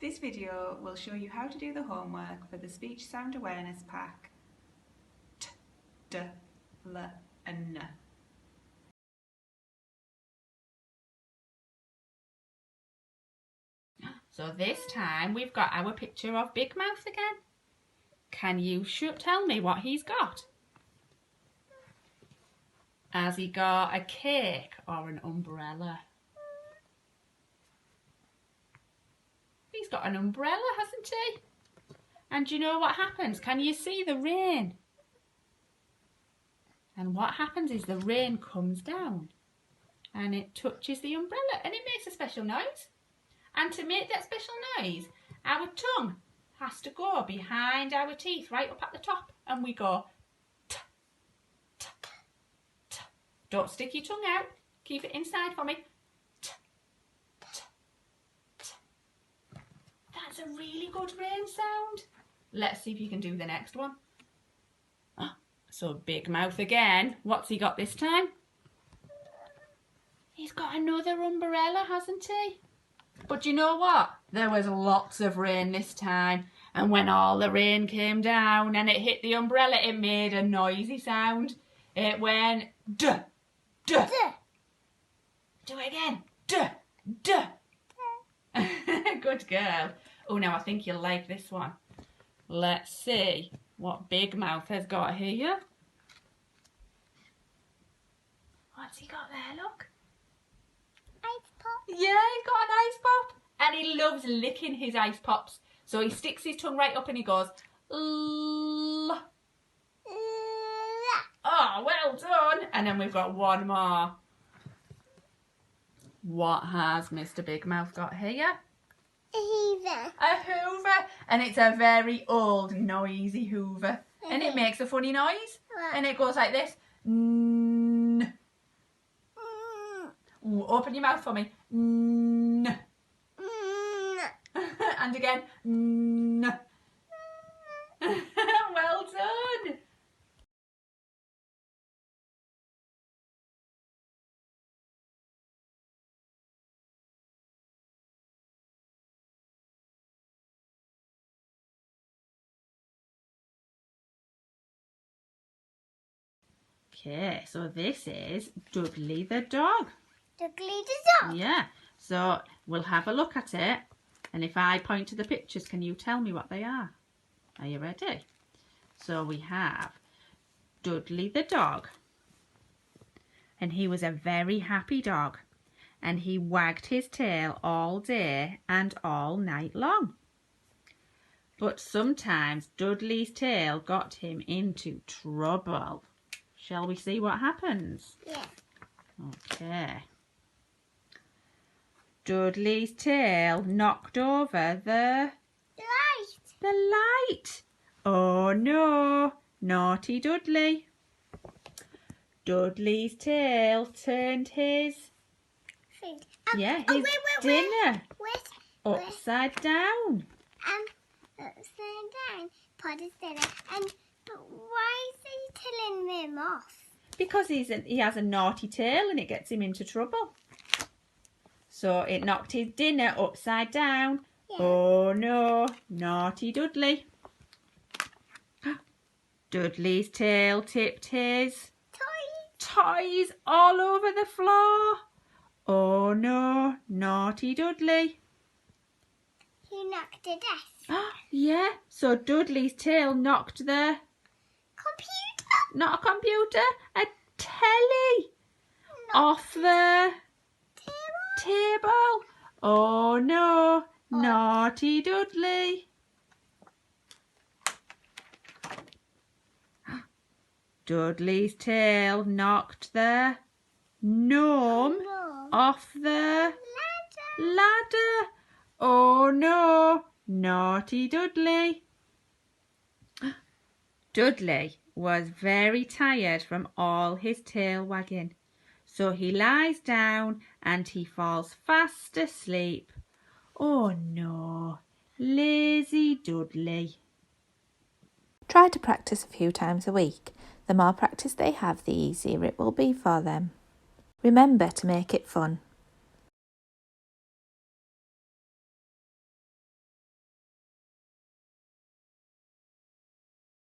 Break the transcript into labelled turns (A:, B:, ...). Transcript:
A: This video will show you how to do the homework for the speech sound awareness pack T, D, L and N.
B: So this time we've got our picture of Big Mouth again. Can you tell me what he's got? Has he got a cake or an umbrella? He's got an umbrella, hasn't he? And do you know what happens? Can you see the rain? And what happens is the rain comes down and it touches the umbrella and it makes a special noise. And to make that special noise, our tongue has to go behind our teeth, right up at the top. And we go t, t, t. Don't stick your tongue out. Keep it inside for me. T, t, t. That's a really good rain sound. Let's see if you can do the next one. So Big Mouth again. What's he got this time? He's got another umbrella, hasn't he? But you know what? There was lots of rain this time. And when all the rain came down and it hit the umbrella, it made a noisy sound. It went D, D. Do it again. D, D. Good girl. Oh, now I think you'll like this one. Let's see what Big Mouth has got here. What's he got there, look?
C: Ice pop.
B: Yeah, he's got an ice pop. And he loves licking his ice pops. So he sticks his tongue right up and he goes, L. Oh, well done. And then we've got one more. What has Mr. Big Mouth got here?
C: A hoover.
B: A hoover. And it's a very old, noisy hoover. And it makes a funny noise. And it goes like this. N. Ooh, open your mouth for me. N. And again. N. Well done. Okay, so this is Dudley the dog.
C: Dudley the dog.
B: Yeah, so we'll have a look at it. And if I point to the pictures, can you tell me what they are? Are you ready? So we have Dudley the dog. And he was a very happy dog. And he wagged his tail all day and all night long. But sometimes Dudley's tail got him into trouble. Shall we see what happens?
C: Yeah.
B: Okay. Dudley's tail knocked over the light. Oh no, naughty Dudley. Dudley's tail turned his dinner upside down.
C: Upside down. Pot his dinner. But why is he telling him off?
B: Because he has a naughty tail and it gets him into trouble. So it knocked his dinner upside down. Yeah. Oh no, naughty Dudley. Dudley's tail tipped his toys all over the floor. Oh no, naughty Dudley.
C: He knocked a desk.
B: Yeah, so Dudley's tail knocked the
C: computer.
B: Not a computer, a telly off the table. Oh no, naughty Dudley. Dudley's tail knocked the gnome off the ladder. Oh no, naughty Dudley. Dudley was very tired from all his tail wagging. So he lies down and he falls fast asleep. Oh no, lazy Dudley.
D: Try to practice a few times a week. The more practice they have, the easier it will be for them. Remember to make it fun.